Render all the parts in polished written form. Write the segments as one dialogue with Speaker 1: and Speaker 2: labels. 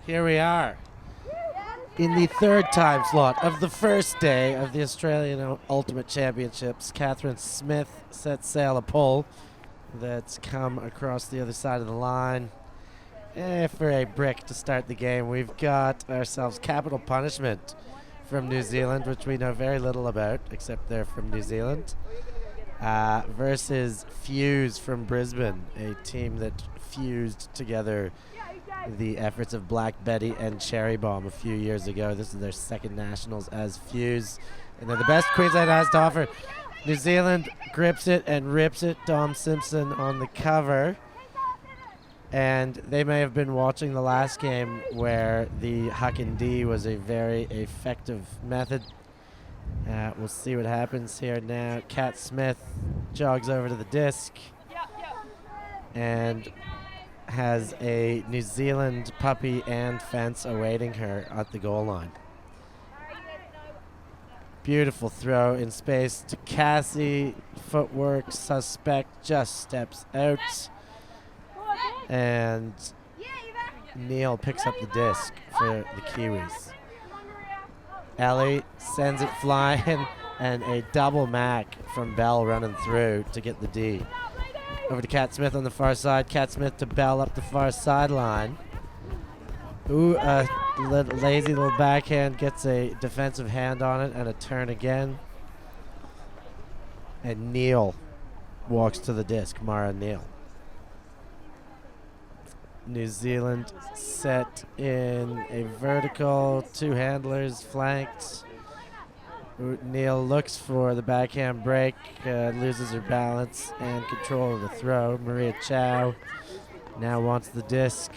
Speaker 1: Here we are in the third time slot of the first day of the Australian Ultimate Championships. Catherine Smith sets sail a pole that's come across the other side of the line. For a brick to start the game, we've got ourselves Capital Punishment from New Zealand, which we know very little about, except they're from New Zealand, versus Fuse from Brisbane, a team that fused together the efforts of Black Betty and Cherry Bomb a few years ago. This is their second nationals as Fuse, and they're the best Queensland has to offer. New Zealand grips it and rips it. Dom Simpson on the cover. And they may have been watching the last game where the Huck and D was a very effective method. We'll see what happens here now. Kat Smith jogs over to the disc and has a New Zealand puppy and fence awaiting her at the goal line. Beautiful throw in space to Cassie. Footwork suspect, just steps out. And Neil picks up the disc for the Kiwis. Ellie sends it flying, and a double mac from Bell running through to get the D. Over to Kat Smith on the far side. Kat Smith to Bell up the far sideline. Ooh, a lazy little backhand, gets a defensive hand on it and a turn again. And Neil walks to the disc, Mara Neil. New Zealand set in a vertical, two handlers flanked. Neil looks for the backhand break, loses her balance and control of the throw. Maria Chow now wants the disc.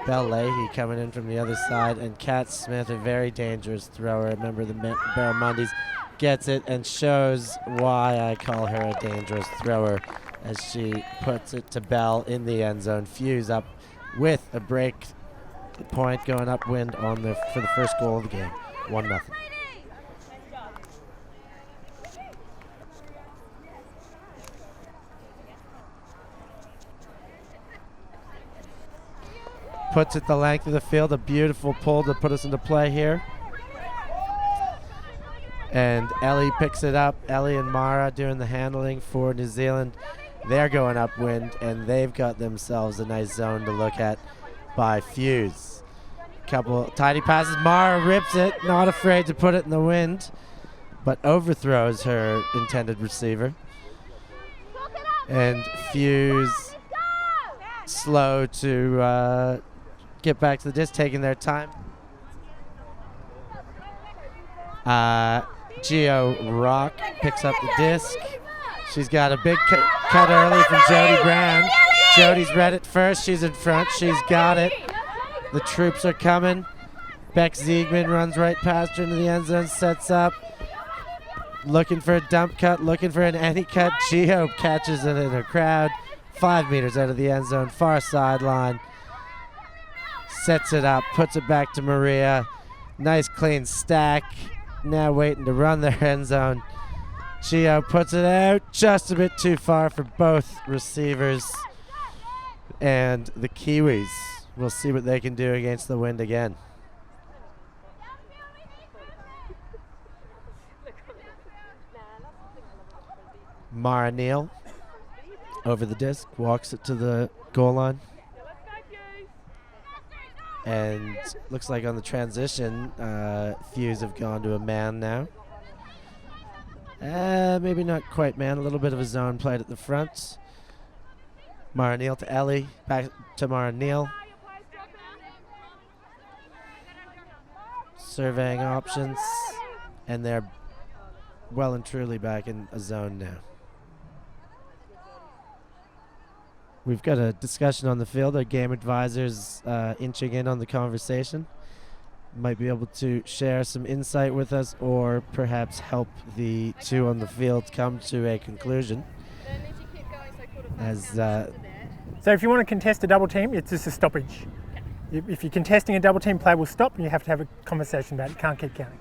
Speaker 1: Belle Leahy coming in from the other side, and Kat Smith, a very dangerous thrower, a member of the Barramundis, gets it and shows why I call her a dangerous thrower as she puts it to Bell in the end zone. Fuse up with a break point going upwind on for the first goal of the game. 1-0. Puts it the length of the field. A beautiful pull to put us into play here. And Ellie picks it up. Ellie and Mara doing the handling for New Zealand. They're going upwind, and they've got themselves a nice zone to look at by Fuse. Couple tidy passes. Mara rips it, not afraid to put it in the wind, but overthrows her intended receiver. And Fuse slow to get back to the disc, taking their time. Gio Rock picks up the disc. She's got a big cut early from Jody Brown. Jody's read it first. She's in front. She's got it. The troops are coming. Beck Ziegman runs right past her into the end zone, sets up. Looking for a dump cut, looking for an any cut. Gio catches it in a crowd. 5 meters out of the end zone, far sideline. Sets it up, puts it back to Maria. Nice clean stack. Now waiting to run their end zone. Gio puts it out just a bit too far for both receivers. And the Kiwis will see what they can do against the wind again. Mara Neal over the disc, walks it to the goal line. And looks like on the transition, Fuse have gone to a man now. Maybe not quite man, a little bit of a zone played at the front. Mara Neal to Ellie, back to Mara Neal. Surveying options, and they're well and truly back in a zone now. We've got a discussion on the field. Our game advisors inching in on the conversation. Might be able to share some insight with us or perhaps help the two on the field come to a conclusion.
Speaker 2: So if you want to contest a double team, it's just a stoppage. If you're contesting a double team, play will stop and you have to have a conversation about it. Can't keep counting.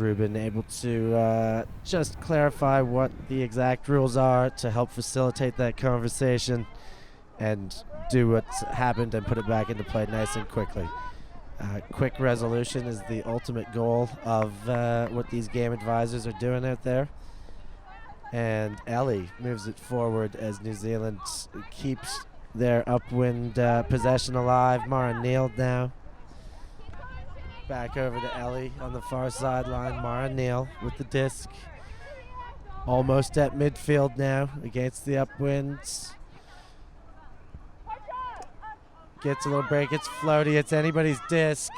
Speaker 1: Ruben able to just clarify what the exact rules are to help facilitate that conversation and do what's happened and put it back into play nice and quickly. Quick resolution is the ultimate goal of what these game advisors are doing out there. And Ellie moves it forward as New Zealand keeps their upwind possession alive. Mara Neal now. Back over to Ellie on the far sideline. Mara Neal with the disc. Almost at midfield now against the upwinds. Gets a little break, it's floaty, it's anybody's disc.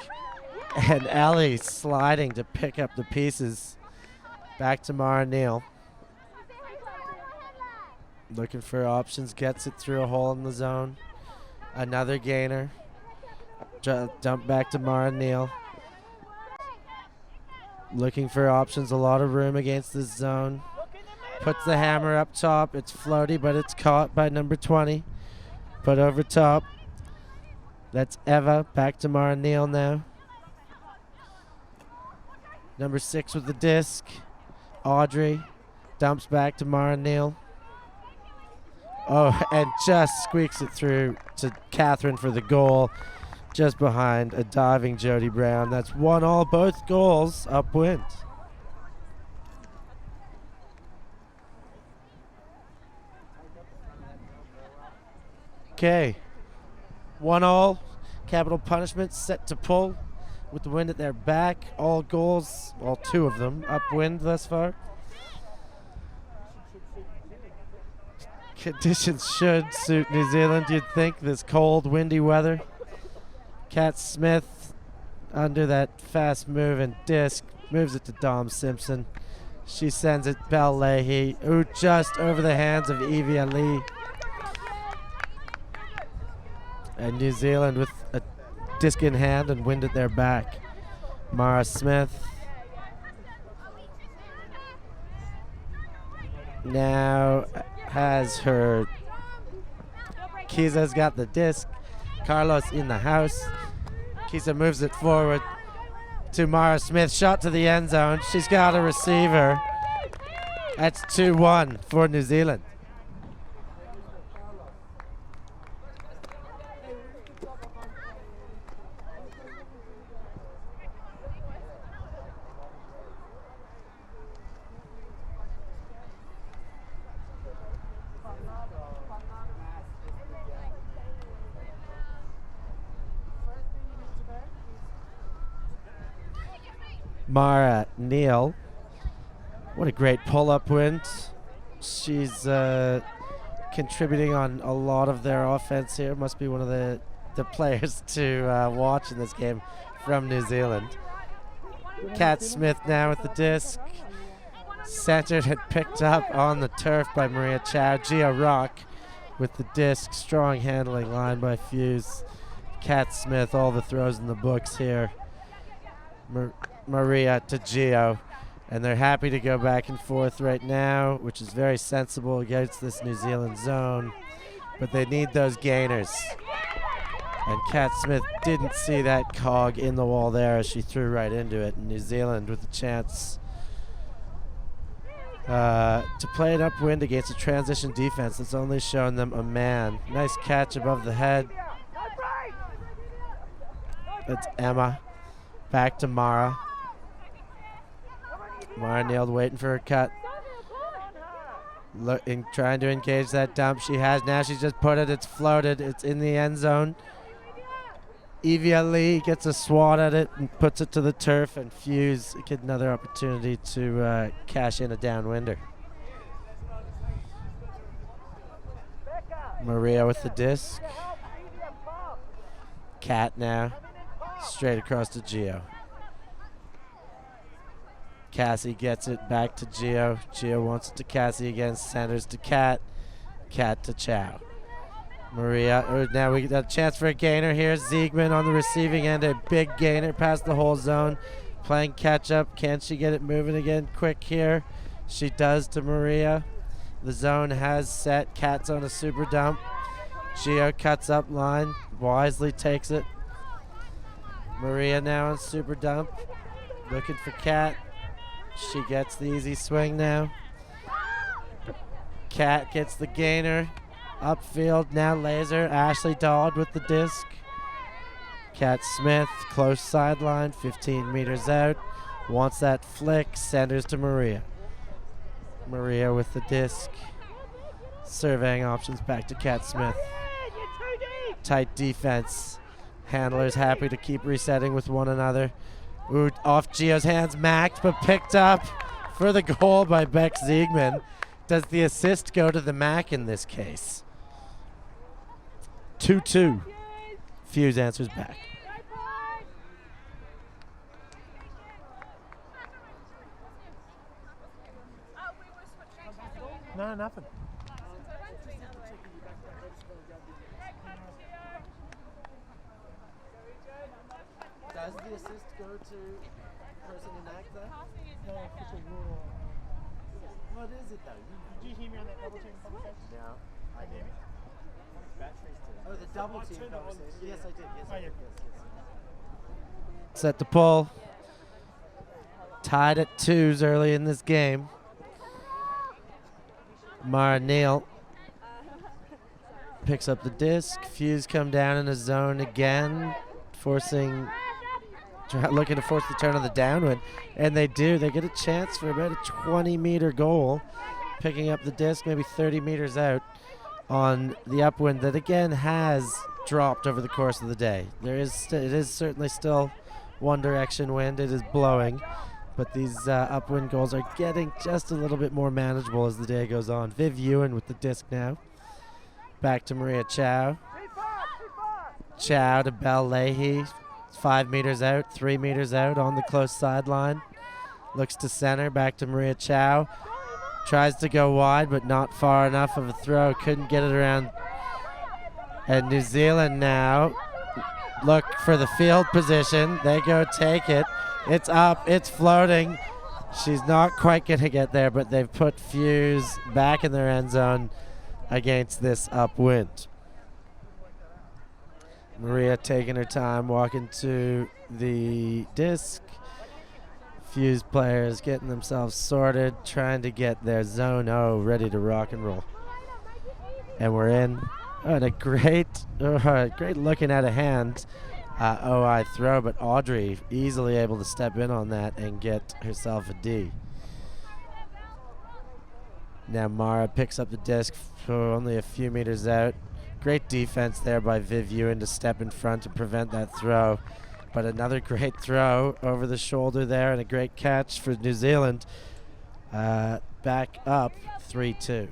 Speaker 1: And Ellie sliding to pick up the pieces. Back to Mara Neal. Looking for options, gets it through a hole in the zone. Another gainer. Dump back to Mara Neal. Looking for options, a lot of room against this zone. Puts the hammer up top, it's floaty, but it's caught by number 20. Put over top. That's Eva, back to Mara Neal now. Number 6 with the disc. Audrey dumps back to Mara Neal. Oh, and just squeaks it through to Catherine for the goal. Just behind a diving Jody Brown. That's 1-1, both goals upwind. Okay. 1-1, capital punishment set to pull with the wind at their back. All goals, all 2 of them, upwind thus far. Conditions should suit New Zealand, you'd think, this cold, windy weather. Kat Smith under that fast move and disc, moves it to Dom Simpson. She sends it Belle Leahy, who just over the hands of Evie Ali. And New Zealand with a disc in hand and wind at their back. Mara Smith now has her. Kiza's got the disc. Carlos in the house. Kiza moves it forward to Mara Smith. Shot to the end zone. She's got a receiver. That's 2-1 for New Zealand. Mara Neal, what a great pull-up win. She's contributing on a lot of their offense here. Must be one of the players to watch in this game from New Zealand. Kat Smith now with the disc. Centered and picked up on the turf by Maria Chow. Gia Rock with the disc. Strong handling line by Fuse. Kat Smith, all the throws in the books here. Maria to Gio, and they're happy to go back and forth right now, which is very sensible against this New Zealand zone, but they need those gainers. And Kat Smith didn't see that cog in the wall there as she threw right into it. And New Zealand with a chance to play an upwind against a transition defense that's only shown them a man. Nice catch above the head. That's Emma. Back to Mara. Mara Neal waiting for her cut. Trying to engage that dump. She has now. She's just put it. It's floated. It's in the end zone. Evia Lee gets a swat at it and puts it to the turf, and Fuse get another opportunity to cash in a downwinder. Maria with the disc. Kat now. Straight across to Gio. Cassie gets it back to Gio. Gio wants it to Cassie again. Centers to Kat. Kat to Chow. Maria, now we got a chance for a gainer here. Ziegman on the receiving end, a big gainer past the whole zone. Playing catch up. Can she get it moving again quick here? She does to Maria. The zone has set. Kat's on a super dump. Gio cuts up line. Wisely takes it. Maria now on super dump. Looking for Kat. She gets the easy swing now. Kat gets the gainer. Upfield, now laser. Ashley Dodd with the disc. Kat Smith, close sideline, 15 meters out. Wants that flick, centers to Maria. Maria with the disc. Surveying options back to Kat Smith. Tight defense. Handlers happy to keep resetting with one another. Ooh, off Gio's hands, Macked, but picked up for the goal by Beck Ziegman. Does the assist go to the Mac in this case? 2-2. Fuse answers back.
Speaker 2: No, nothing.
Speaker 1: Does the assist go to person in act though?
Speaker 2: No, official rule.
Speaker 1: What is it though?
Speaker 2: Did you hear me on that double team conversation?
Speaker 1: No.
Speaker 2: I did.
Speaker 1: Oh, the double team conversation. Yes, I did. Yes,
Speaker 2: Oh,
Speaker 1: I
Speaker 2: yeah.
Speaker 1: did. Yes. Set to pull. Tied at 2s early in this game. Mara Neal picks up the disc. Fuse come down in a zone again, looking to force the turn on the downwind. And they do. They get a chance for about a 20-meter goal, picking up the disc maybe 30 meters out on the upwind that again has dropped over the course of the day. It is certainly still one direction wind. It is blowing. But these upwind goals are getting just a little bit more manageable as the day goes on. Viv Ewan with the disc now. Back to Maria Chow. Chow to Belle Leahy. 5 meters out, 3 meters out on the close sideline. Looks to center, back to Maria Chow. Tries to go wide, but not far enough of a throw. Couldn't get it around. And New Zealand now look for the field position. They go take it. It's up, it's floating. She's not quite going to get there, but they've put Fuse back in their end zone against this upwind. Maria taking her time, walking to the disc. Fuse players getting themselves sorted, trying to get their zone O ready to rock and roll. And we're in. Oh, and a great looking at a hand. OI throw, but Audrey easily able to step in on that and get herself a D. Now Mara picks up the disc for only a few meters out. Great defense there by Viv Ewan to step in front to prevent that throw. But another great throw over the shoulder there and a great catch for New Zealand. Back up 3-2.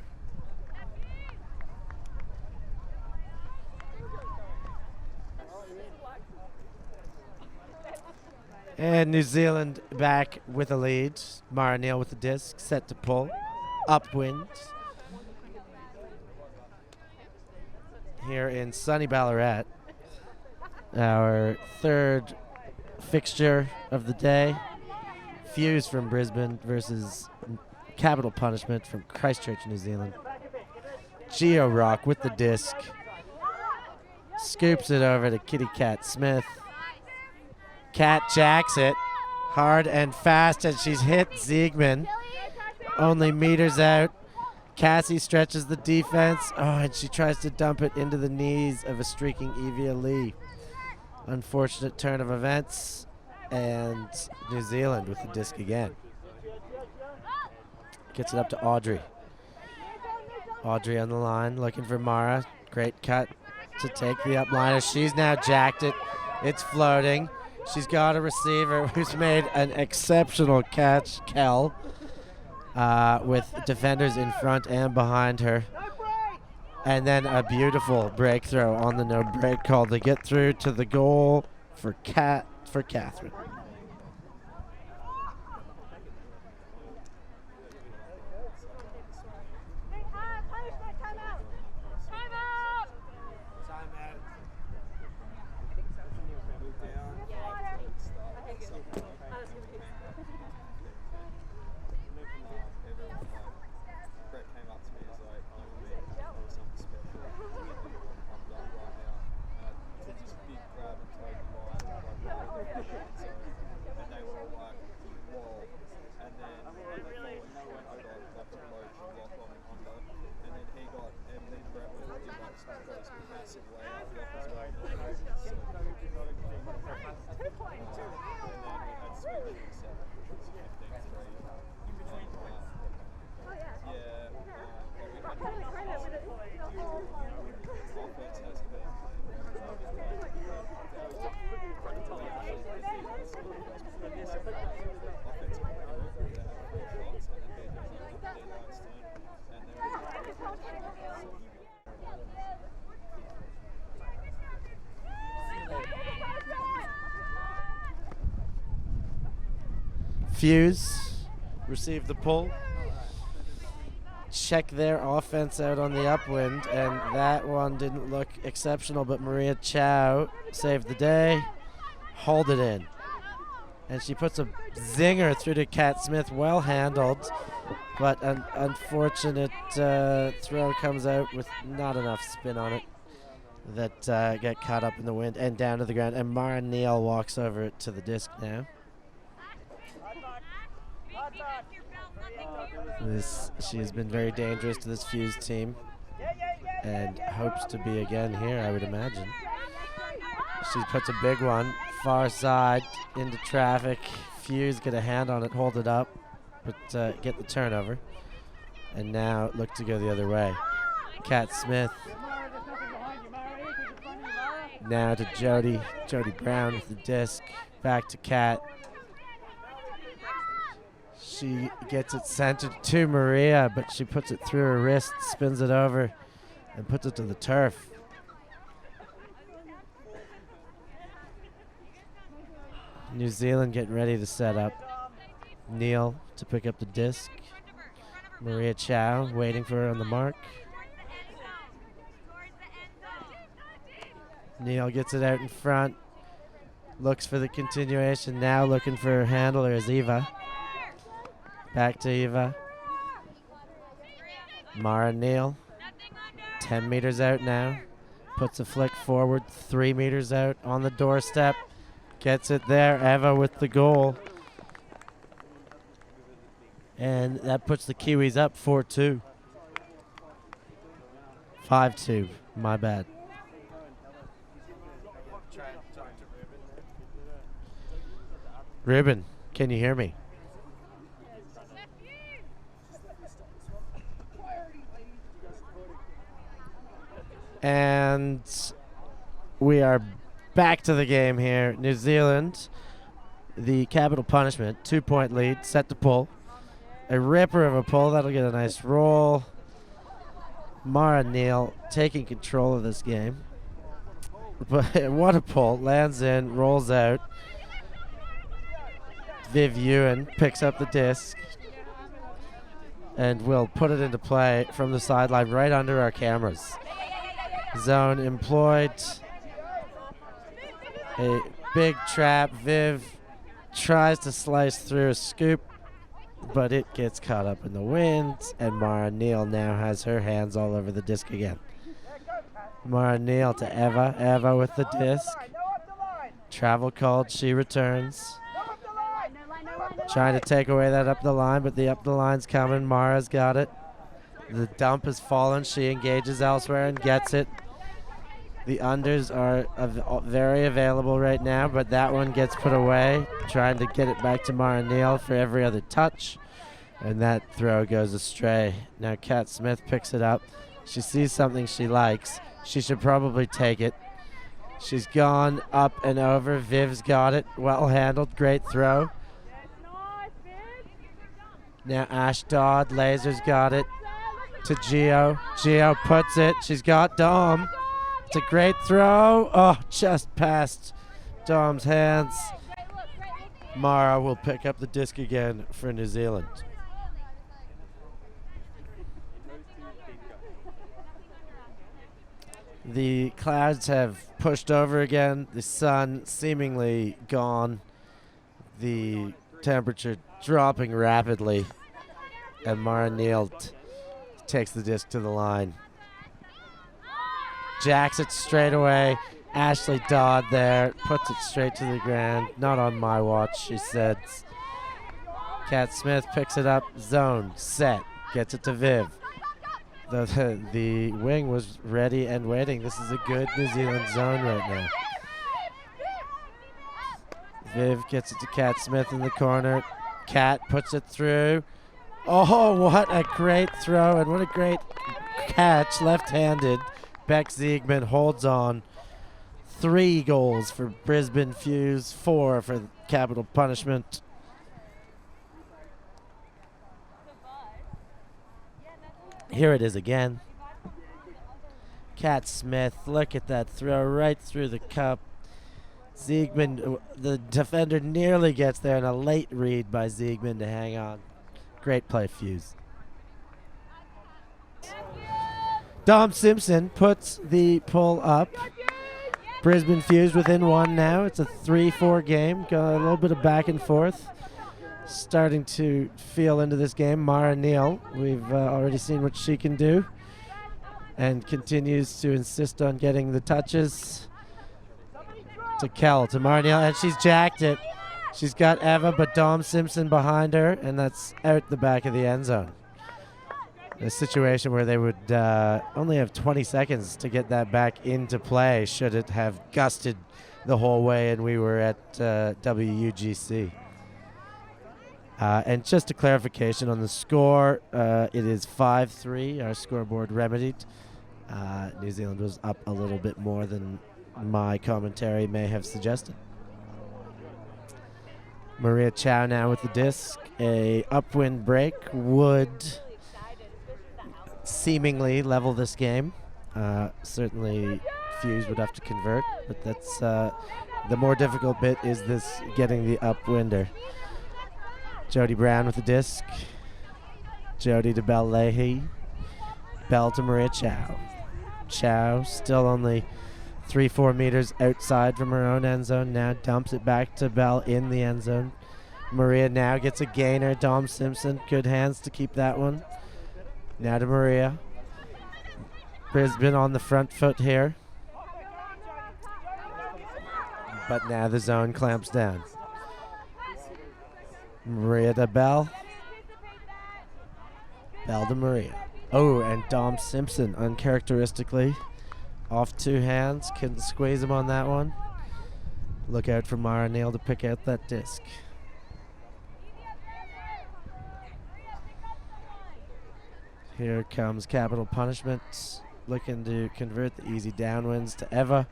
Speaker 1: And New Zealand back with a lead. Mara Neal with the disc, set to pull. Upwind. Here in sunny Ballarat. Our third fixture of the day. Fuse from Brisbane versus Capital Punishment from Christchurch, New Zealand. Geo Rock with the disc. Scoops it over to Kitty Cat Smith. Cat jacks it hard and fast, and she's hit Ziegman. Only meters out. Cassie stretches the defense. Oh, and she tries to dump it into the knees of a streaking Evia Lee. Unfortunate turn of events, and New Zealand with the disc again. Gets it up to Audrey. Audrey on the line, looking for Mara. Great cut to take the upliner. She's now jacked it. It's floating. She's got a receiver who's made an exceptional catch, Kel, with defenders in front and behind her. And then a beautiful break throw on the no break call to get through to the goal for Catherine. Fuse receive the pull. Check their offense out on the upwind, and that one didn't look exceptional, but Maria Chow saved the day. Hold it in. And she puts a zinger through to Kat Smith, well handled, but an unfortunate throw comes out with not enough spin on it that get caught up in the wind and down to the ground. And Mara Neal walks over it to the disc now. She has been very dangerous to this Fuse team and hopes to be again here, I would imagine. She puts a big one, far side, into traffic. Fuse get a hand on it, hold it up, but get the turnover. And now look to go the other way. Kat Smith. Now to Jody. Jody Brown with the disc. Back to Kat. She gets it centered to Maria, but she puts it through her wrist, spins it over, and puts it to the turf. New Zealand getting ready to set up. Neal to pick up the disc. Maria Chow waiting for her on the mark. Neal gets it out in front. Looks for the continuation. Now looking for her handler is Eva. Back to Eva. Mara Neal. 10 meters out now. Puts a flick forward. 3 meters out on the doorstep. Gets it there. Eva with the goal. And that puts the Kiwis up 4-2. 5-2. My bad. Ruben, can you hear me? And we are back to the game here. New Zealand, the capital punishment, 2-point lead, set to pull. A ripper of a pull, that'll get a nice roll. Mara Neal taking control of this game. But what a pull, lands in, rolls out. Viv Ewan picks up the disc and will put it into play from the sideline right under our cameras. Zone employed. A big trap. Viv tries to slice through a scoop, but it gets caught up in the wind, and Mara Neal now has her hands all over the disc again. Mara Neal to Eva. Eva with the disc. Travel called. She returns. Trying to take away that up the line, but the up the line's coming. Mara's got it. The dump has fallen. She engages elsewhere and gets it. The unders are very available right now, but that one gets put away. Trying to get it back to Mara Neal for every other touch. And that throw goes astray. Now Kat Smith picks it up. She sees something she likes. She should probably take it. She's gone up and over. Viv's got it. Well handled. Great throw. Now Ash Dodd. Laser's got it. To Gio. Gio puts it. She's got Dom. It's a great throw. Oh, just past Dom's hands. Mara will pick up the disc again for New Zealand. The clouds have pushed over again. The sun seemingly gone. The temperature dropping rapidly. And Mara Neal takes the disc to the line. Jacks it straight away. Ashley Dodd there. Puts it straight to the ground. Not on my watch, she said. Kat Smith picks it up. Zone. Set. Gets it to Viv. The wing was ready and waiting. This is a good New Zealand zone right now. Viv gets it to Kat Smith in the corner. Kat puts it through. Oh, what a great throw and what a great catch, left-handed. Beck Ziegman holds on. 3 goals for Brisbane Fuse, 4 for capital punishment. Here it is again. Kat Smith, look at that throw right through the cup. Ziegman, the defender, nearly gets there, and a late read by Ziegman to hang on. Great play, Fuse. Dom Simpson puts the pull up. Brisbane Fuse within one now. It's a 3-4 game. Got a little bit of back and forth. Starting to feel into this game. Mara Neal, we've already seen what she can do. And continues to insist on getting the touches. To Kell, to Mara Neal, and she's jacked it. She's got Eva, but Dom Simpson behind her, and that's out the back of the end zone. A situation where they would only have 20 seconds to get that back into play should it have gusted the whole way and we were at WUGC. And just a clarification on the score, it is 5-3, our scoreboard remedied. New Zealand was up a little bit more than my commentary may have suggested. Maria Chow now with the disc. A upwind break would seemingly level this game. Certainly Fuse would have to convert, but that's the more difficult bit is this getting the upwinder. Jody Brown with the disc. Jody to Bell Leahy. Bell to Maria Chow. Chow still only 3-4 meters outside from her own end zone. Now dumps it back to Bell in the end zone. Maria now gets a gainer. Dom Simpson, good hands to keep that one. Now to Maria. Brisbane on the front foot here. But now the zone clamps down. Maria to Bell. Bell to Maria. Oh, and Dom Simpson uncharacteristically off two hands. Couldn't squeeze him on that one. Look out for Mara Neal to pick out that disc. Here comes capital punishment. Looking to convert the easy downwinds to Eva.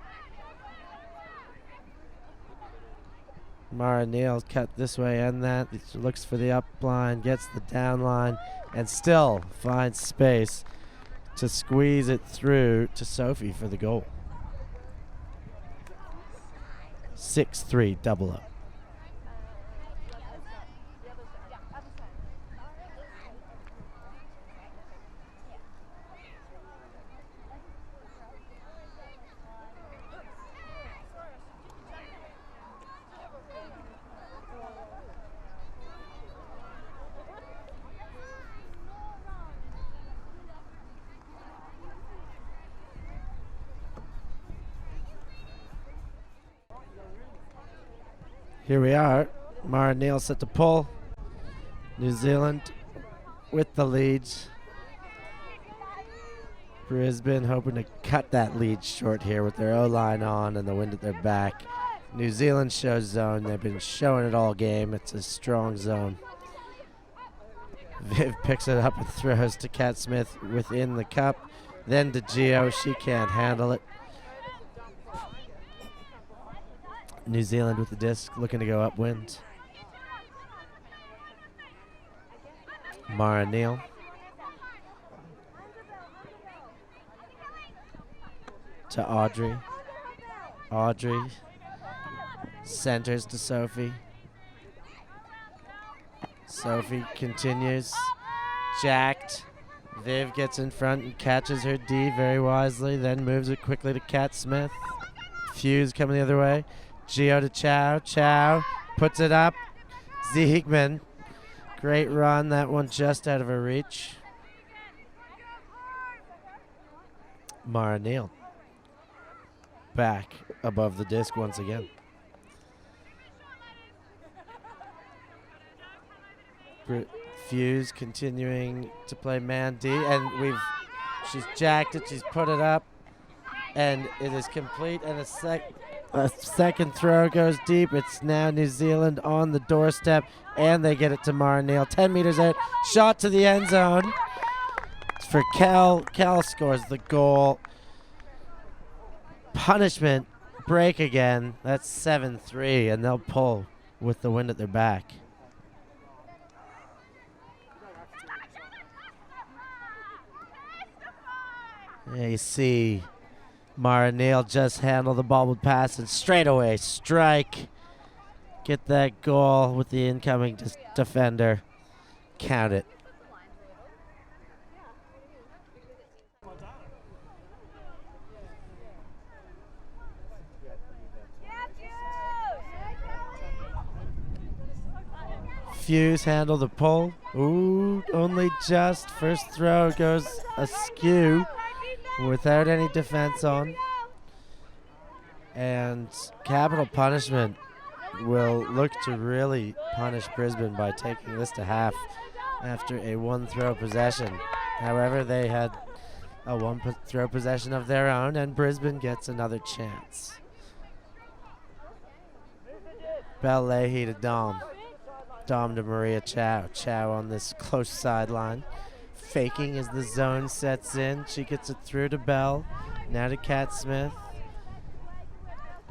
Speaker 1: Mara Neal cut this way and that. Looks for the up line, gets the down line, and still finds space to squeeze it through to Sophie for the goal. 6-3 double up. Here we are. Mara Neal set to pull. New Zealand with the lead. Brisbane hoping to cut that lead short here with their O-line on and the wind at their back. New Zealand shows zone. They've been showing it all game. It's a strong zone. Viv picks it up and throws to Kat Smith within the cup. Then to Gio. She can't handle it. New Zealand with the disc, looking to go upwind. Mara Neal. To Audrey. Audrey centers to Sophie. Sophie continues. Jacked. Viv gets in front and catches her D very wisely, then moves it quickly to Kat Smith. Fuse coming the other way. Gio to Chow. Chow puts it up. Ziegman. Great run. That one just out of her reach. Mara Neal. Back above the disc once again. Fuse continuing to play man D. And she's jacked it. She's put it up. And it is complete. And a second throw goes deep. It's now New Zealand on the doorstep, and they get it to Mara Neal. 10 meters out, shot to the end zone. It's for Cal. Cal scores the goal. Punishment, break again. That's 7-3, and they'll pull with the wind at their back. Yeah, you see Mara Neal just handled the bobbled pass and straight away strike. Get that goal with the incoming defender. Count it. Fuse handle the pull. Ooh, only just. First throw goes askew without any defense on. And capital punishment will look to really punish Brisbane by taking this to half after a one-throw possession. However, they had a one-throw possession of their own, and Brisbane gets another chance. Bell Leahy to Dom. Dom to Maria Chow. Chow on this close sideline. Faking as the zone sets in. She gets it through to Bell. Now to Kat Smith.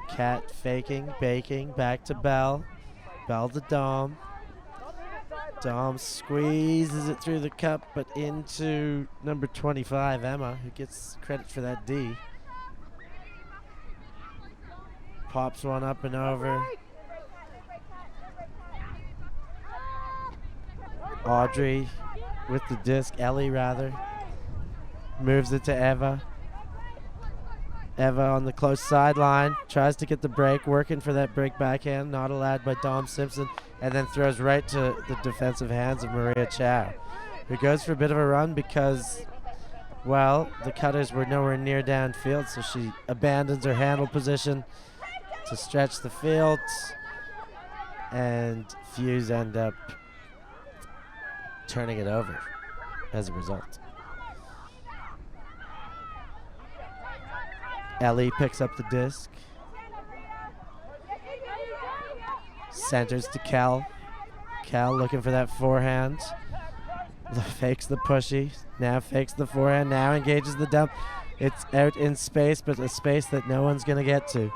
Speaker 1: Kat faking, baking, back to Bell. Bell to Dom. Dom squeezes it through the cup, but into number 25, Emma, who gets credit for that D. Pops one up and over. Audrey with the disc, Ellie rather. Moves it to Eva. Eva on the close sideline, tries to get the break, working for that break backhand, not allowed by Dom Simpson, and then throws right to the defensive hands of Maria Chow, who goes for a bit of a run because, well, the cutters were nowhere near downfield, so she abandons her handle position to stretch the field, and Fuse end up turning it over as a result. Ellie picks up the disc. Centers to Cal. Cal looking for that forehand. Fakes the pushy. Now fakes the forehand. Now engages the dump. It's out in space, but a space that no one's going to get to.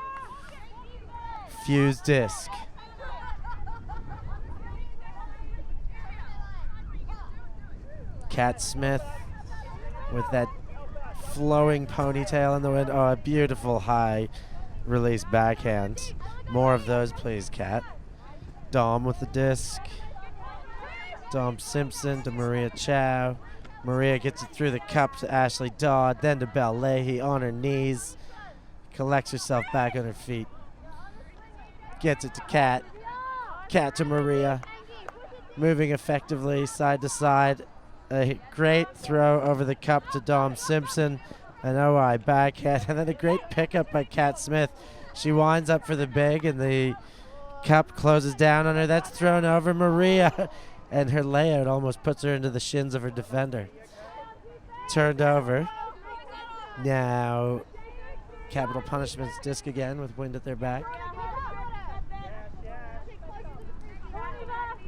Speaker 1: Fuse disc. Kat Smith with that flowing ponytail in the wind. Oh, a beautiful high release backhand. More of those, please, Kat. Dom with the disc. Dom Simpson to Maria Chow. Maria gets it through the cup to Ashley Dodd, then to Bell Leahy on her knees. Collects herself back on her feet. Gets it to Kat. Kat to Maria. Moving effectively side to side. A great throw over the cup to Dom Simpson. An OI backhand. And then a great pickup by Kat Smith. She winds up for the big, and the cup closes down on her. That's thrown over Maria. And her layout almost puts her into the shins of her defender. Turned over. Now, capital punishments disc again with wind at their back.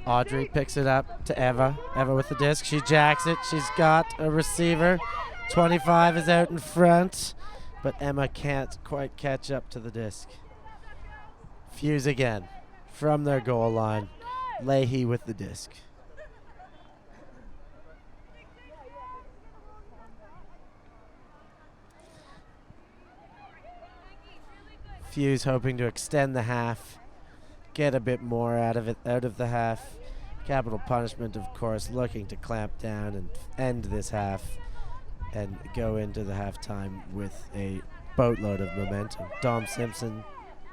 Speaker 1: Audrey picks it up to Eva. Eva with the disc. She jacks it. She's got a receiver. 25 is out in front, but Emma can't quite catch up to the disc. Fuse again from their goal line. Leahy with the disc. Fuse hoping to extend the half, get a bit more out of the half. Capital punishment, of course, looking to clamp down and end this half and go into the halftime with a boatload of momentum. Dom Simpson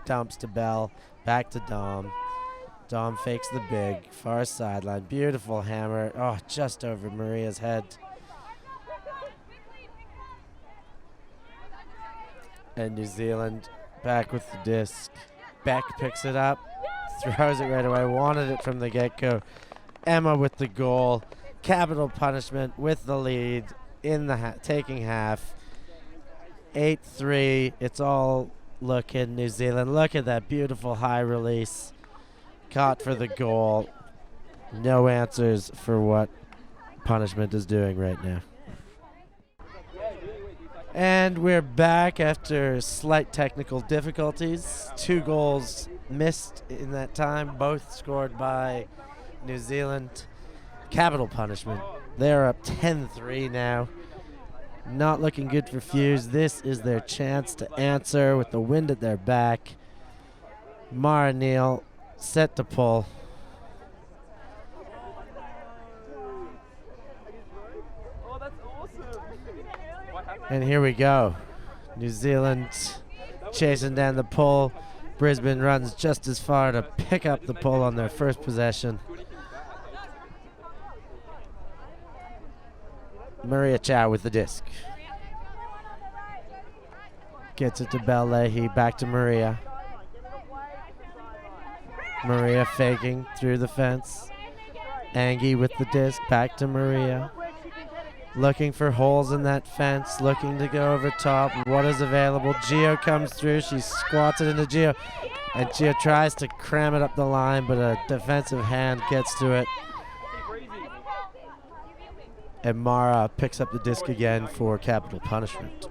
Speaker 1: dumps to Bell, back to Dom. Dom fakes the big, far sideline, beautiful hammer. Oh, just over Maria's head. And New Zealand back with the disc. Beck picks it up, throws it right away, wanted it from the get-go. Emma with the goal. Capital punishment with the lead in the taking half. 8-3. It's all looking New Zealand. Look at that beautiful high release. Caught for the goal. No answers for what punishment is doing right now. And we're back after slight technical difficulties. 2 goals missed in that time, both scored by New Zealand. Capital punishment. They're up 10-3 now. Not looking good for Fuse. This is their chance to answer with the wind at their back. Mara Neal set to pull. And here we go. New Zealand chasing down the pull. Brisbane runs just as far to pick up the pull on their first possession. Maria Chow with the disc. Gets it to Belle Leahy, back to Maria. Maria faking through the fence. Angie with the disc, back to Maria. Looking for holes in that fence, looking to go over top. What is available? Gio comes through, she squats it into Gio. And Gio tries to cram it up the line, but a defensive hand gets to it. And Mara picks up the disc again for capital punishment.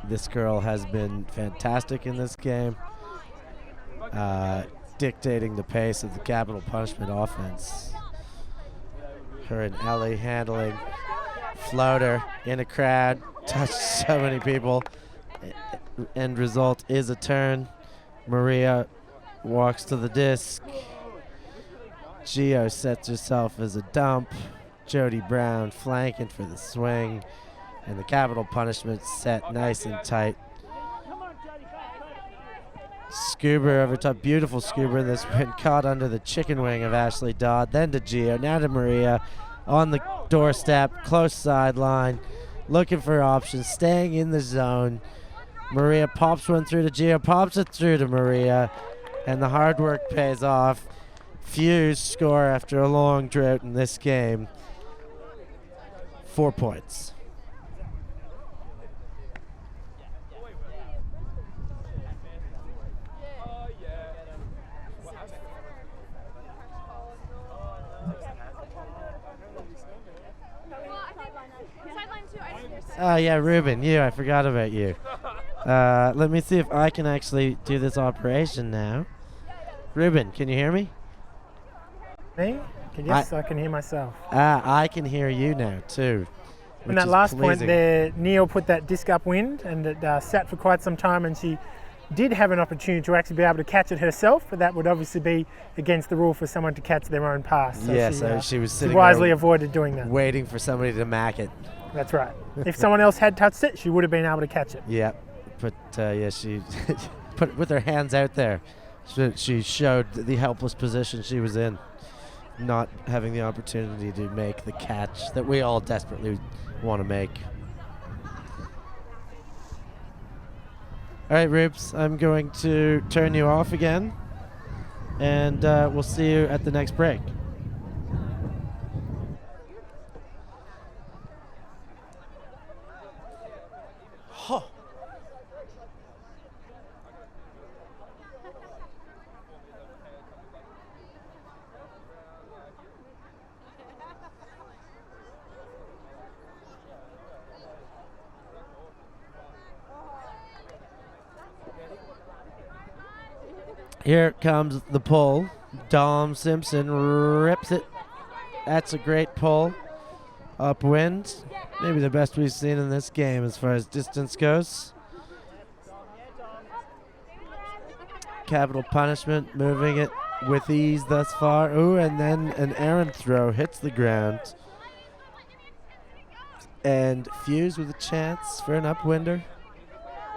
Speaker 1: This girl has been fantastic in this game, dictating the pace of the capital punishment offense. Her and Ellie handling floater in a crowd, touched so many people. End result is a turn. Maria walks to the disc. Gio sets herself as a dump. Jody Brown flanking for the swing. And the capital punishment set nice and tight. Scuba over top, beautiful scuba in this one, caught under the chicken wing of Ashley Dodd, then to Gio, now to Maria, on the doorstep, close sideline, looking for options, staying in the zone. Maria pops one through to Gio, pops it through to Maria, and the hard work pays off. Fuse score after a long drought in this game, 4 points. Oh yeah, Ruben, I forgot about you. Let me see if I can actually do this operation now. Ruben, can you hear me?
Speaker 2: Me? Yes, I can hear myself.
Speaker 1: I can hear you now too.
Speaker 2: In that last point there, Neil put that disc upwind and it sat for quite some time, and she did have an opportunity to actually be able to catch it herself, but that would obviously be against the rule for someone to catch their own pass. So
Speaker 1: she was sitting
Speaker 2: she wisely avoided doing that.
Speaker 1: Waiting for somebody to mack it.
Speaker 2: That's right. If someone else had touched it, she would have been able to catch it.
Speaker 1: Yeah, but she put it with her hands out there. She showed the helpless position she was in, not having the opportunity to make the catch that we all desperately want to make. All right, Rubes, I'm going to turn you off again, and we'll see you at the next break. Huh. Here comes the pull. Dom Simpson rips it. That's a great pull. Upwind. Maybe the best we've seen in this game as far as distance goes. Capital punishment, moving it with ease thus far. Ooh, and then an errant throw hits the ground. And Fuse with a chance for an upwinder.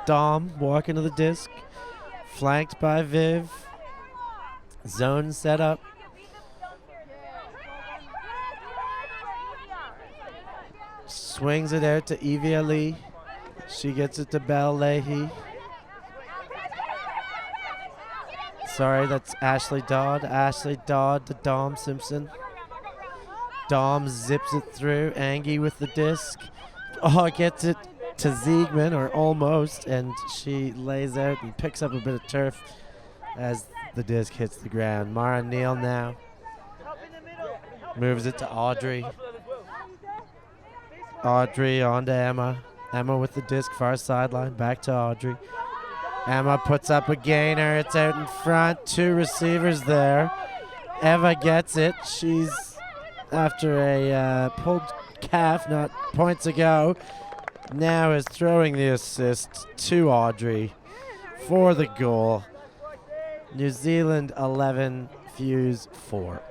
Speaker 1: Dom walking to the disc. Flanked by Viv. Zone set up. Swings it out to Evia Lee. She gets it to Belle Leahy. Sorry, that's Ashley Dodd. Ashley Dodd to Dom Simpson. Dom zips it through. Angie with the disc. Oh, gets it to Ziegman, or almost, and she lays out and picks up a bit of turf as the disc hits the ground. Mara Neal now moves it to Audrey. Audrey on to Emma. Emma with the disc, far sideline, back to Audrey. Emma puts up a gainer. It's out in front. Two receivers there. Eva gets it. She's after a pulled Calf, not points ago. Now is throwing the assist to Audrey for the goal. New Zealand 11, Fuse 4.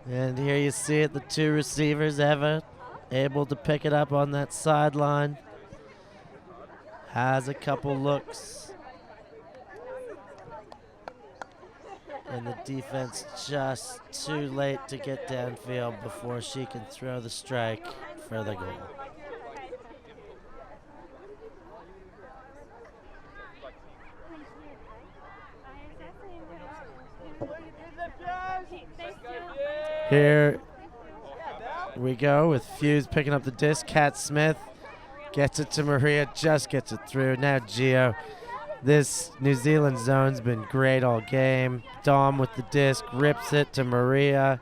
Speaker 1: And here you see it, the two receivers ever able to pick it up on that sideline. Has a couple looks. And the defense just too late to get downfield before she can throw the strike for the goal. Here we go with Fuse picking up the disc. Kat Smith gets it to Maria, just gets it through. Now Gio. This New Zealand zone's been great all game. Dom with the disc, rips it to Maria,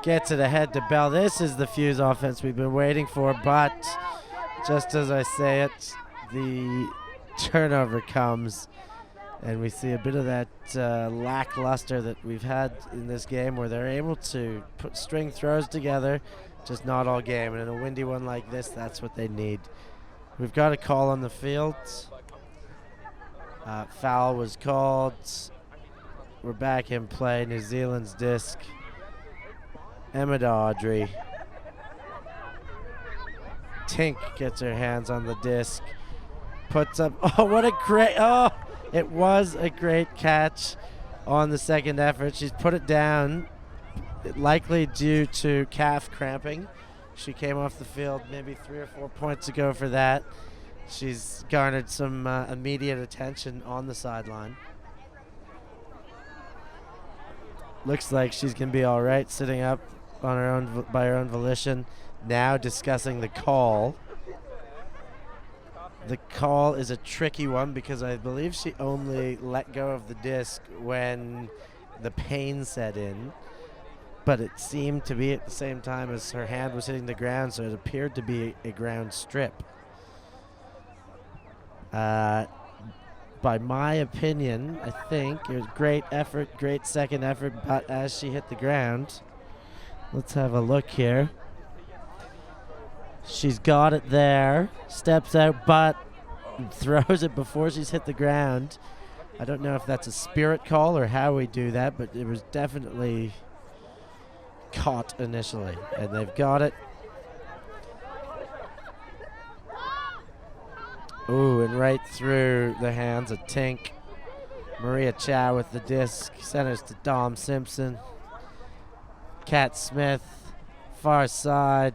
Speaker 1: gets it ahead to Bell. This is the Fuse offense we've been waiting for, but just as I say it, the turnover comes. And we see a bit of that lackluster that we've had in this game where they're able to put string throws together, just not all game. And in a windy one like this, that's what they need. We've got a call on the field. Foul was called. We're back in play. New Zealand's disc. Emma to Audrey. Tink gets her hands on the disc. Puts up, oh, what a great, oh! It was a great catch on the second effort. She's put it down, likely due to calf cramping. She came off the field maybe 3 or 4 points ago for that. She's garnered some immediate attention on the sideline. Looks like she's going to be all right sitting up on her own by her own volition. Now discussing the call. The call is a tricky one because I believe she only let go of the disc when the pain set in, but it seemed to be at the same time as her hand was hitting the ground, so it appeared to be a ground strip. By my opinion, I think it was great effort, great second effort, but as she hit the ground, let's have a look here. She's got it there, steps out, but throws it before she's hit the ground. I don't know if that's a spirit call or how we do that, but it was definitely caught initially, and they've got it. Ooh, and right through the hands of Tink. Maria Chow with the disc, centers to Dom Simpson. Kat Smith, far side.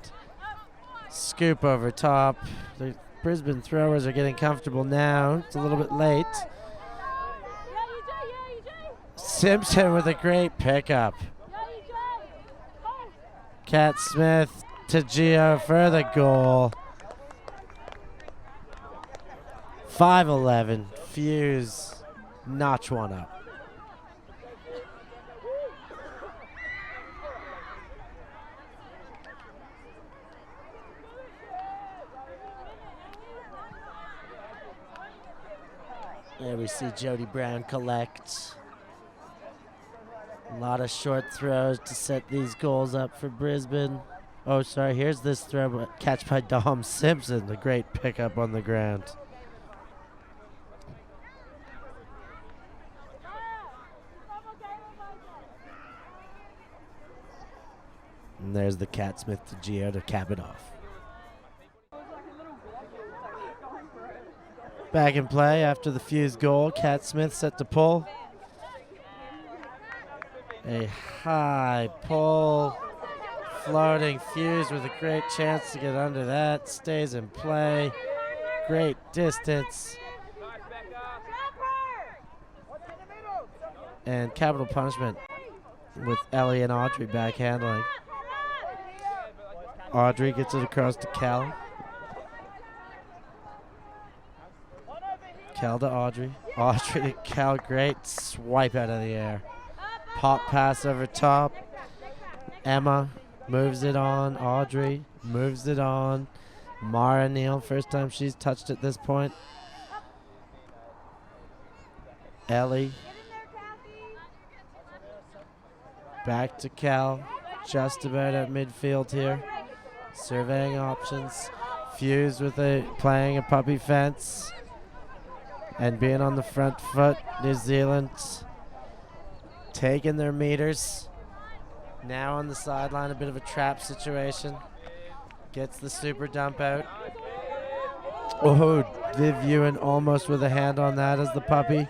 Speaker 1: Scoop over top. The Brisbane throwers are getting comfortable now. It's a little bit late. Simpson with a great pickup. Kat Smith to Gio for the goal. 5-11. Fuse notch one up. There we see Jody Brown collect. A lot of short throws to set these goals up for Brisbane. Oh, sorry, here's this throw, but catch by Dom Simpson. A great pickup on the ground. And there's the Kat Smith to Gio to cap it off. Back in play after the Fuse goal. Kat Smith set to pull. A high pull. Floating Fuse with a great chance to get under that. Stays in play. Great distance. And capital punishment with Ellie and Audrey back handling. Audrey gets it across to Cal. Cal to Audrey. Audrey to Cal. Great swipe out of the air. Pop pass over top. Emma moves it on. Audrey moves it on. Mara Neal, first time she's touched at this point. Ellie. Back to Cal, just about at midfield here. Surveying options. Fuse with playing a puppy fence. And being on the front foot, New Zealand taking their meters. Now on the sideline, a bit of a trap situation. Gets the super dump out. Oh, Viv Ewan almost with a hand on that as the puppy.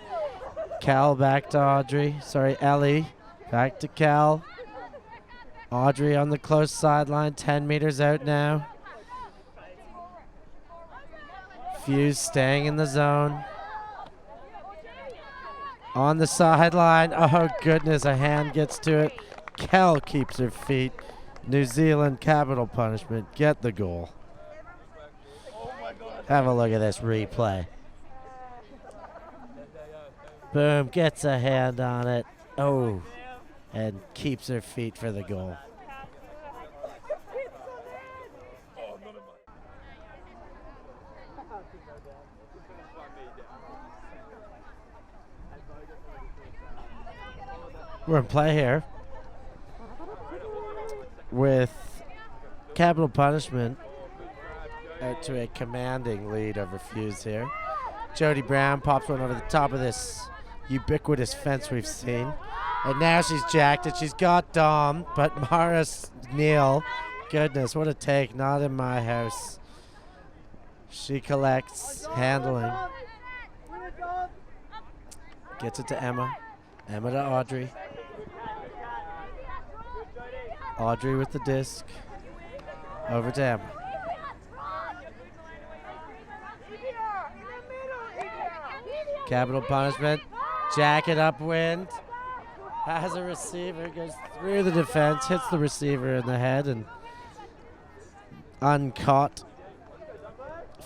Speaker 1: Cal back to Audrey. Sorry, Ellie. Back to Cal. Audrey on the close sideline, 10 meters out now. Fuse staying in the zone. On the sideline. Oh, goodness, a hand gets to it. Cal keeps her feet. New Zealand capital punishment. Get the goal. Have a look at this replay. Boom, gets a hand on it. Oh, and keeps her feet for the goal. We're in play here with capital punishment out to a commanding lead over Fuse here. Jody Brown pops one over the top of this ubiquitous fence we've seen. And now she's jacked it. She's got Dom, but Mara Neal, goodness, what a take. Not in my house. She collects, handling. Gets it to Emma. Emma to Audrey. Audrey with the disc. Over to Emma. Capital punishment. Jacket upwind. Has a receiver. Goes through the defense. Hits the receiver in the head and uncaught.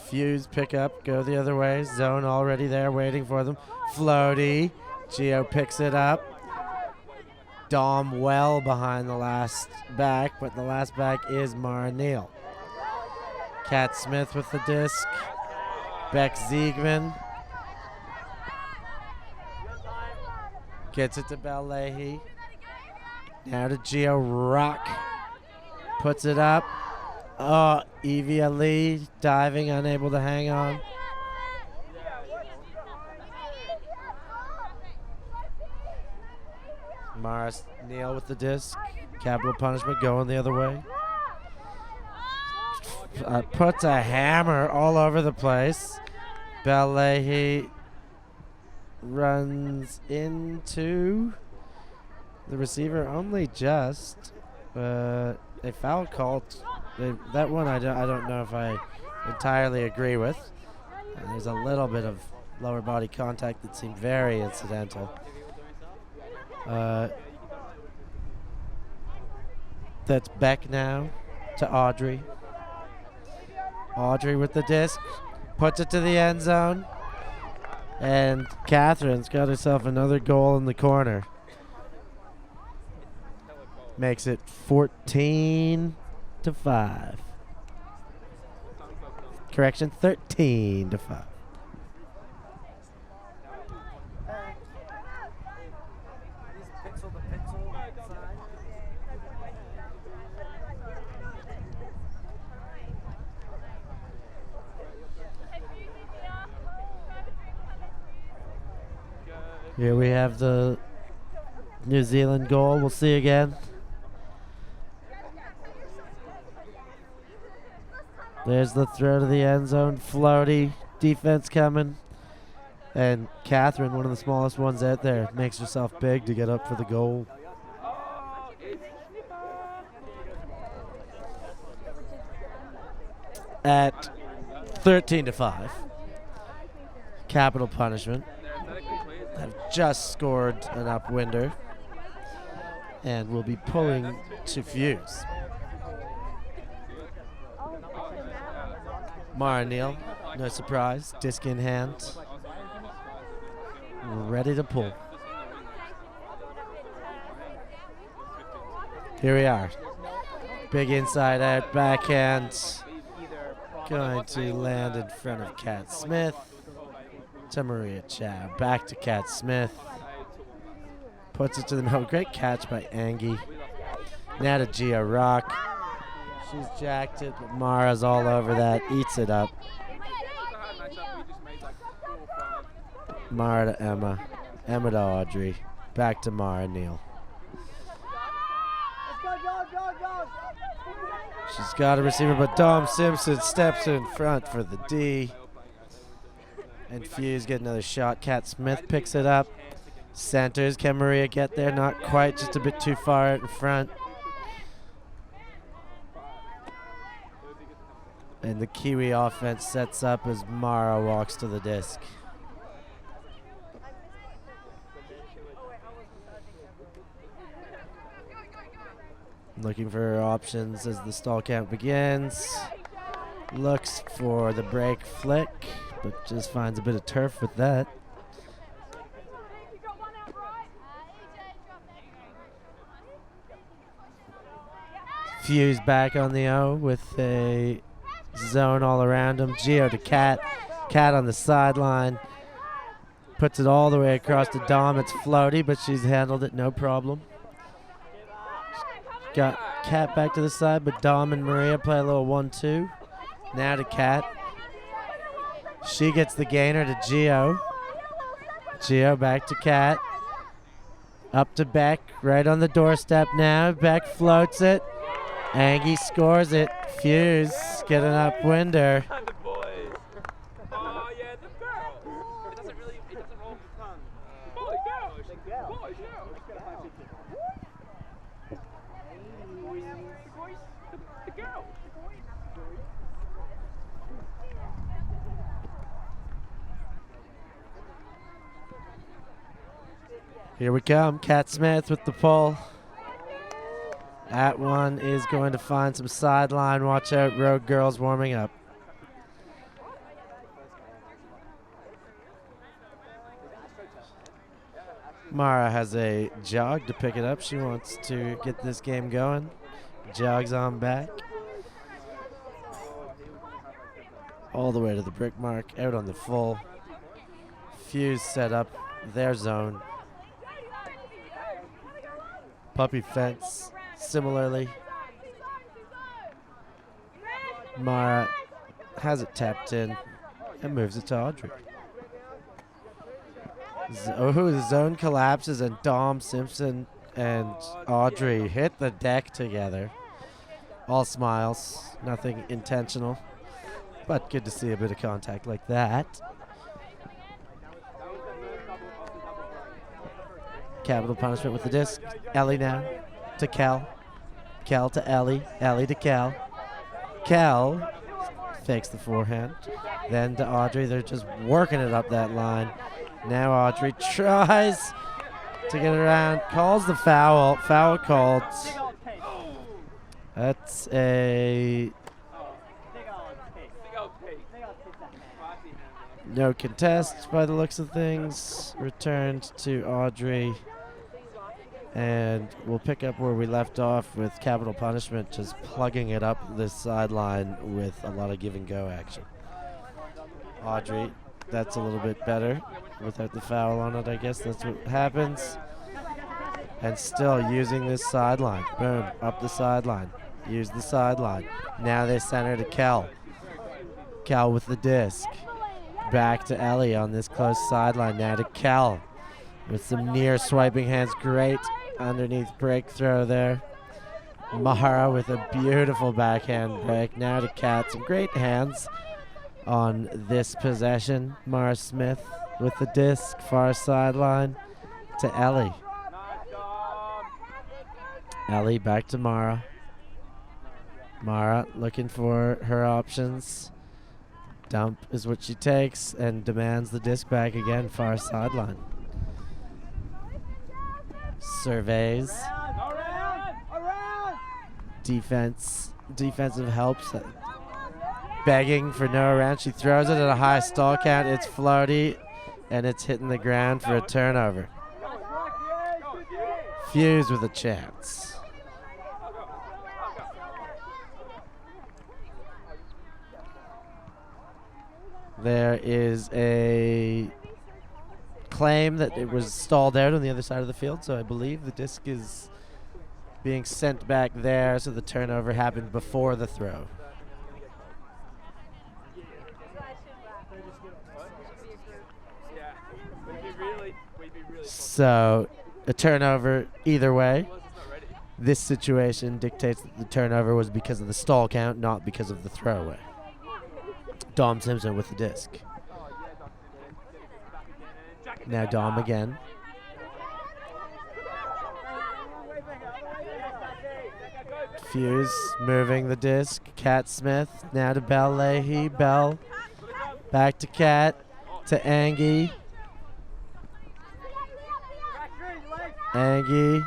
Speaker 1: Fuse pick up. Go the other way. Zone already there waiting for them. Floaty. Gio picks it up. Dom well behind the last back, but the last back is Mara Neal. Kat Smith with the disc. Beck Ziegman. Gets it to Belle Leahy. Now to Gio Rock. Puts it up. Oh, Evie Ali diving, unable to hang on. Mara Neal with the disc. Capital punishment going the other way. Puts a hammer all over the place. Belle Leahy runs into the receiver only just. A foul called. That one I don't know if I entirely agree with. There's a little bit of lower body contact that seemed very incidental. That's Beck now to Audrey. Audrey with the disc. Puts it to the end zone. And Catherine's got herself another goal in the corner. Makes it 14-5. Correction, 13-5. Here we have the New Zealand goal. We'll see again. There's the throw to the end zone. Floaty. Defense coming. And Catherine, one of the smallest ones out there, makes herself big to get up for the goal. At 13-5. Capital punishment. Have just scored an upwinder and will be pulling to Fuse. Mara Neal, no surprise, disc in hand, ready to pull. Here we are. Big inside out backhand. Going to land in front of Kat Smith. To Maria Chow. Back to Kat Smith. Puts it to the middle. Great catch by Angie. Now to Gia Rock. She's jacked it, but Mara's all over that. Eats it up. Mara to Emma. Emma to Audrey. Back to Mara Neal. She's got a receiver, but Dom Simpson steps in front for the D. And Fuse get another shot. Kat Smith picks it up. Centers. Can Maria get there? Not quite. Just a bit too far in front. And the Kiwi offense sets up as Mara walks to the disc. Looking for her options as the stall count begins. Looks for the break flick, but just finds a bit of turf with that. Fuse back on the O with a zone all around him. Geo to Kat. Kat on the sideline. Puts it all the way across to Dom. It's floaty, but she's handled it no problem. Got Kat back to the side, but Dom and Maria play a little 1-2. Now to Kat. She gets the gainer to Geo. Geo back to Kat. Up to Beck, right on the doorstep now. Beck floats it. Angie scores it. Fuse get an upwinder. Here we come. Kat Smith with the pull. That one is going to find some sideline. Watch out, Road Girls warming up. Mara has a jog to pick it up. She wants to get this game going. Jogs on back. All the way to the brick mark. Out on the full. Fuse set up their zone. Puppy fence. Similarly, Mara has it tapped in and moves it to Audrey. The zone collapses and Dom Simpson and Audrey hit the deck together. All smiles, nothing intentional, but good to see a bit of contact like that. Capital punishment with the disc. Ellie now. To Cal. Cal to Ellie. Ellie to Cal. Cal fakes the forehand. Then to Audrey. They're just working it up that line. Now Audrey tries to get around. Calls the foul. Foul called. That's a no contest by the looks of things. Returned to Audrey. And we'll pick up where we left off with capital punishment, just plugging it up this sideline with a lot of give and go action. Audrey, that's a little bit better without the foul on it, I guess that's what happens. And still using this sideline. Boom, up the sideline. Use the sideline. Now they center to Kel. Kel with the disc. Back to Ellie on this close sideline. Now to Kel with some near swiping hands. Great underneath break throw there. Mara with a beautiful backhand break. Now to Kat. Some great hands on this possession. Mara Smith with the disc. Far sideline to Ellie. Ellie back to Mara. Mara looking for her options. Dump is what she takes and demands the disc back again. Far sideline. Surveys. Defensive helps. Begging for no around. She throws it at a high stall count. It's floaty and it's hitting the ground for a turnover. Fuse with a chance. There is a claim that it was stalled out on the other side of the field, so I believe the disc is being sent back there, so the turnover happened before the throw. So a turnover either way. This situation dictates that the turnover was because of the stall count, not because of the throwaway. Dom Simpson with the disc. Now Dom again. Fuse moving the disc. Cat Smith now to Bell Leahy. Bell back to Cat to Angie. Angie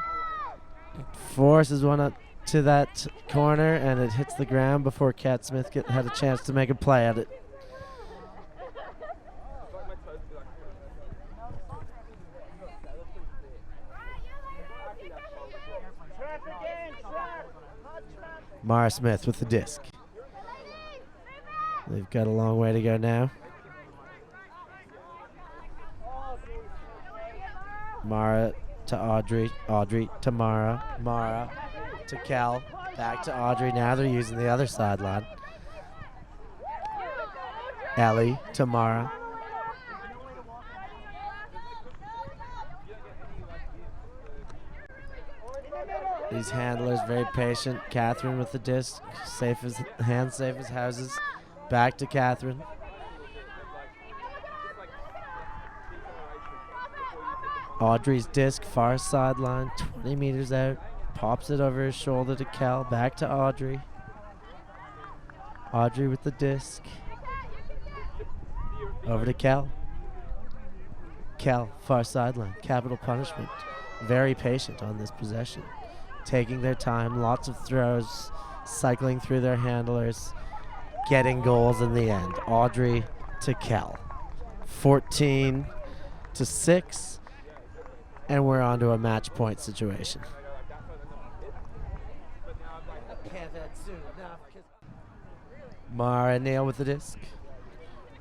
Speaker 1: forces one up to that corner, and it hits the ground before Cat Smith had a chance to make a play at it. Mara Smith with the disc. They've got a long way to go now. Mara to Audrey, Audrey to Mara, Mara to Kel, back to Audrey. Now they're using the other sideline. Ellie to Mara. These handlers very patient. Catherine with the disc, safe as hands, safe as houses. Back to Catherine. Audrey's disc, far sideline, 20 meters out. Pops it over his shoulder to Kel. Back to Audrey. Audrey with the disc. Over to Kel. Kel, far sideline. Capital punishment. Very patient on this possession. Taking their time, lots of throws, cycling through their handlers, getting goals in the end. Audrey to Kel. 14-6. And we're on to a match point situation. Mara Neal with the disc.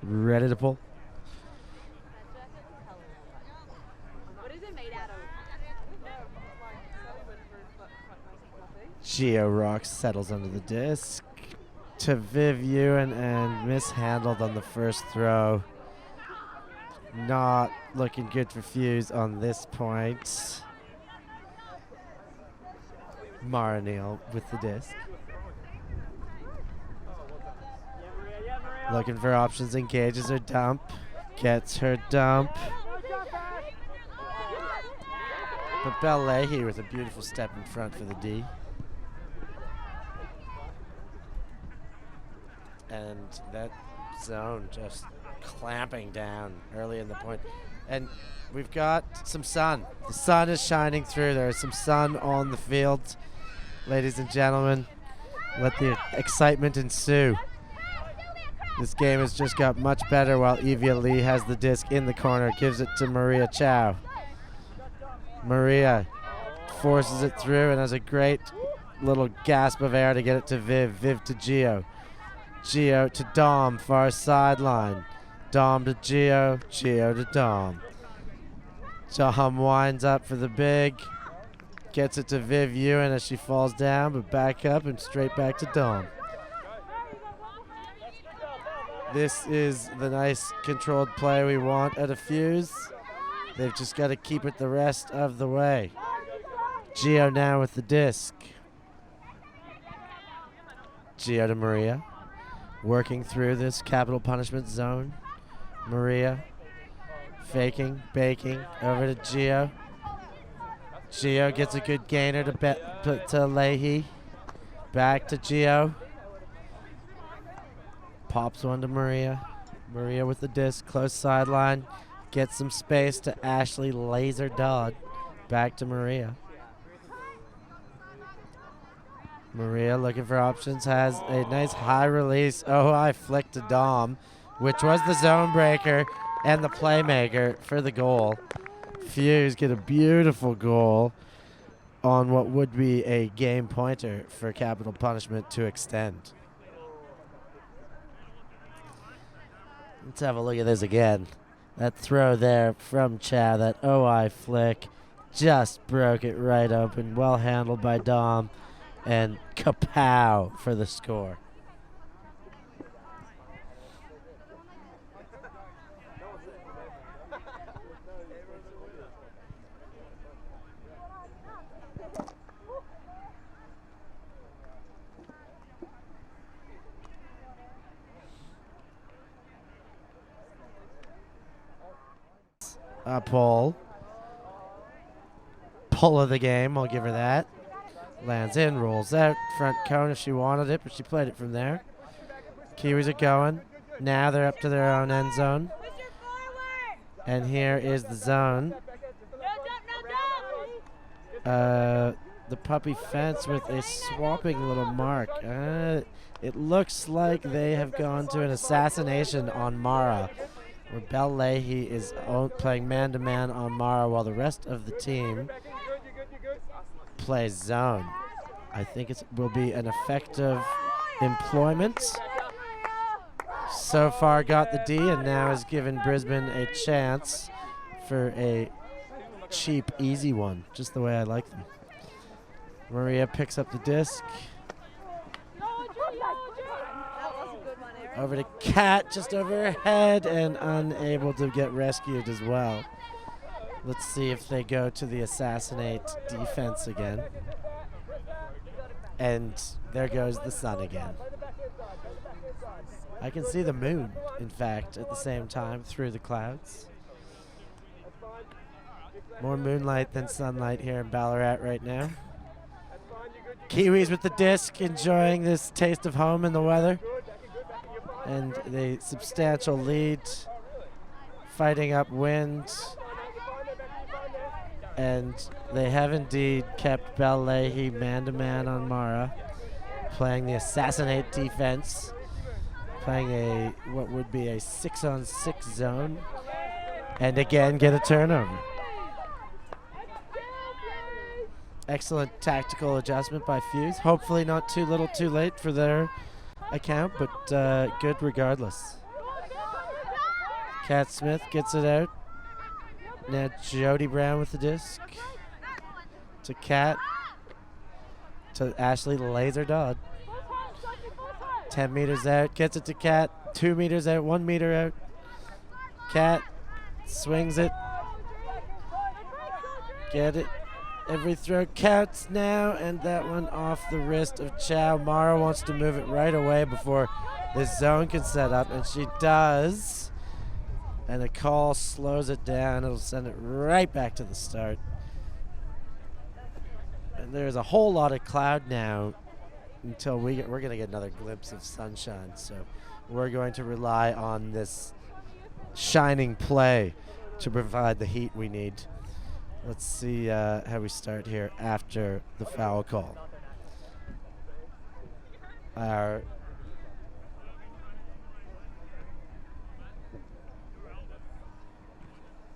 Speaker 1: Ready to pull. Geo Rock settles under the disc to Viv Ewan and mishandled on the first throw. Not looking good for Fuse on this point. Mara Neal with the disc. Looking for options, engages her dump. Gets her dump. But Bell Leahy with a beautiful step in front for the D. And that zone just clamping down early in the point. And we've got some sun. The sun is shining through. There is some sun on the field. Ladies and gentlemen, let the excitement ensue. This game has just got much better while Evia Lee has the disc in the corner, gives it to Maria Chow. Maria forces it through and has a great little gasp of air to get it to Viv. Viv to Geo. Geo to Dom, far sideline. Dom to Geo, Geo to Dom. Dom winds up for the big. Gets it to Viv Ewan as she falls down, but back up and straight back to Dom. This is the nice controlled play we want at a Fuse. They've just got to keep it the rest of the way. Geo now with the disc. Geo to Maria. Working through this capital punishment zone. Maria faking, baking, over to Geo. Geo gets a good gainer to Leahy. Back to Geo. Pops one to Maria. Maria with the disc, close sideline. Gets some space to Ashley Laser Dodd. Back to Maria. Maria looking for options, has a nice high release. Oh, high flick to Dom, which was the zone breaker and the playmaker for the goal. Fuse get a beautiful goal on what would be a game pointer for capital punishment to extend. Let's have a look at this again. That throw there from Chow, that OI flick, just broke it right open. Well handled by Dom, and kapow for the score. A pull of the game, I'll give her that. Lands in, rolls out, front cone if she wanted it, but she played it from there. Kiwis are going. Now they're up to their own end zone. And here is the zone. The puppy fence with a swapping little mark. It looks like they have gone to an assassination on Mara, where Belle Leahy is playing man-to-man on Mara while the rest of the team plays zone. I think it will be an effective employment. So far got the D and now has given Brisbane a chance for a cheap, easy one, just the way I like them. Maria picks up the disc. Over to Kat, just over her head, and unable to get rescued as well. Let's see if they go to the assassinate defense again. And there goes the sun again. I can see the moon, in fact, at the same time through the clouds. More moonlight than sunlight here in Ballarat right now. Kiwis with the disc, enjoying this taste of home in the weather. And the substantial lead, fighting upwind. And they have indeed kept Belle Leahy man-to-man on Mara, playing the assassinate defense, playing a what would be a 6-on-6 zone, and again get a turnover. Excellent tactical adjustment by Fuse. Hopefully not too little too late for their account, but good regardless. Kat Smith gets it out. Now Jody Brown with the disc. To Kat. To Ashley Laser Dodd. 10 meters out, gets it to Kat. 2 meters out, 1 meter out. Kat swings it. Get it. Every throw counts now, and that one off the wrist of Chow. Mara wants to move it right away before this zone can set up, and she does. And a call slows it down. It'll send it right back to the start. And there's a whole lot of cloud now until we're going to get another glimpse of sunshine. So we're going to rely on this shining play to provide the heat we need. Let's see how we start here after the foul call. Our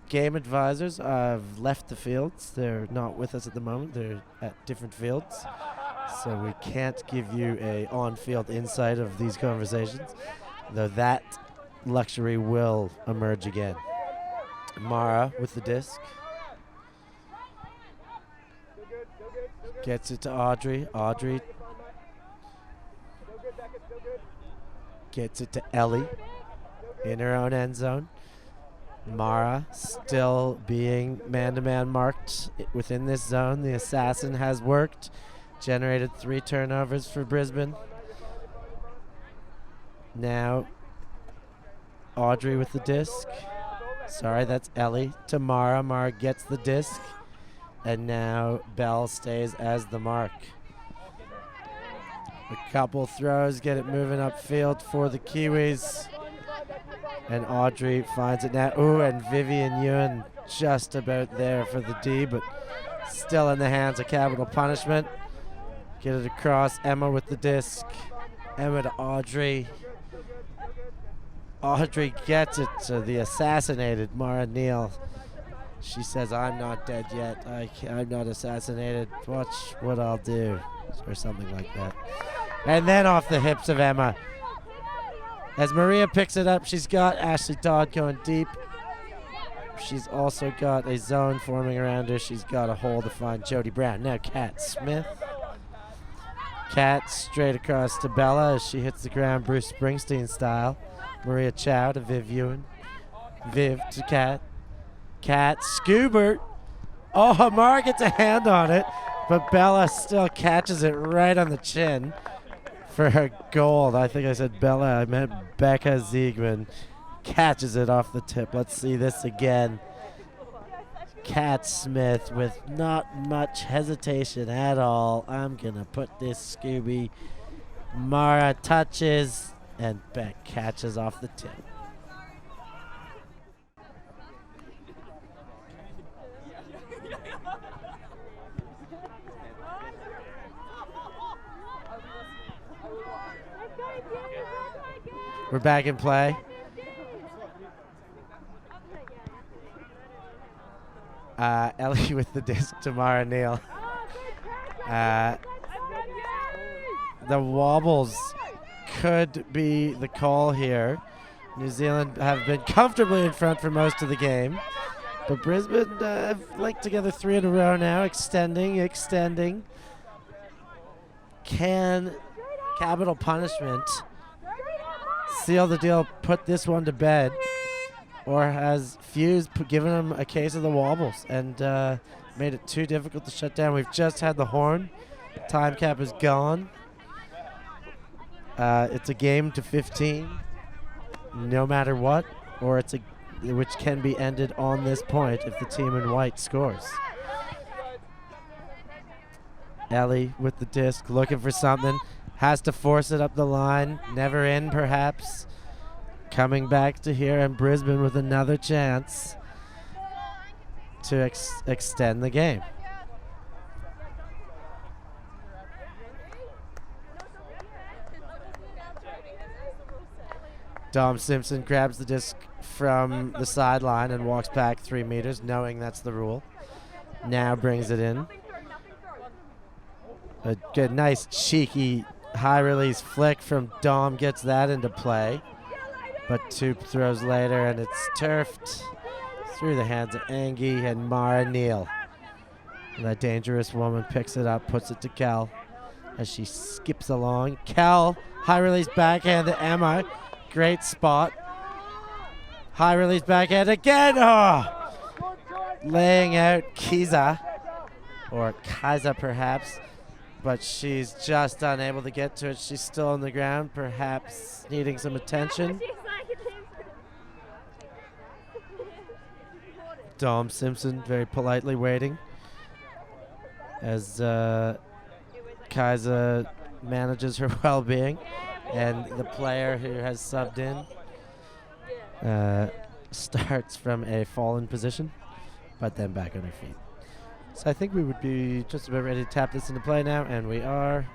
Speaker 1: game advisors have left the fields. They're not with us at the moment. They're at different fields. So we can't give you a on-field insight of these conversations, though that luxury will emerge again. Mara with the disc. Gets it to Audrey. Audrey gets it to Ellie in her own end zone. Mara still being man-to-man marked within this zone. The assassin has worked. Generated 3 turnovers for Brisbane. Now Audrey with the disc. Sorry, that's Ellie to Mara. Mara gets the disc. And now Bell stays as the mark. A couple throws get it moving upfield for the Kiwis. And Audrey finds it now. Ooh, and Vivian Ewan just about there for the D, but still in the hands of capital punishment. Get it across. Emma with the disc. Emma to Audrey. Audrey gets it to the assassinated Mara Neal. She says, I'm not dead yet. I'm not assassinated. Watch what I'll do. Or something like that. And then off the hips of Emma. As Maria picks it up, she's got Ashley Dodd going deep. She's also got a zone forming around her. She's got a hole to find Jody Brown. Now Kat Smith. Kat straight across to Bella as she hits the ground Bruce Springsteen style. Maria Chow to Viv Ewan. Viv to Kat. Kat Scoobert. Oh, Mara gets a hand on it, but Bella still catches it right on the chin for her gold. I think I said Bella, I meant Becca Ziegman. Catches it off the tip. Let's see this again. Kat Smith with not much hesitation at all. I'm going to put this Scooby. Mara touches, and Beck catches off the tip. We're back in play. Ellie with the disc to Mara Neal. The wobbles could be the call here. New Zealand have been comfortably in front for most of the game, but Brisbane have linked together 3 in a row now, extending. Can capital punishment seal the deal, put this one to bed? Or has Fuse given him a case of the wobbles and made it too difficult to shut down? We've just had the horn. Time cap is gone. It's a game to 15, no matter what, or it's which can be ended on this point if the team in white scores. Ellie with the disc, looking for something. Has to force it up the line. Never in, perhaps. Coming back to here, and Brisbane with another chance to extend the game. Dom Simpson grabs the disc from the sideline and walks back 3 meters, knowing that's the rule. Now brings it in. A good, nice, cheeky high release flick from Dom gets that into play. But 2 throws later, and it's turfed through the hands of Angie and Mara Neal. And that dangerous woman picks it up, puts it to Kel as she skips along. Kel, high release backhand to Emma. Great spot. High release backhand again. Oh! Laying out Kiza, or Kaiser perhaps. But she's just unable to get to it. She's still on the ground, perhaps needing some attention. Dom Simpson very politely waiting as Kaiser manages her well-being, and the player who has subbed in starts from a fallen position, but then back on her feet. So I think we would be just about ready to tap this into play now, and we are.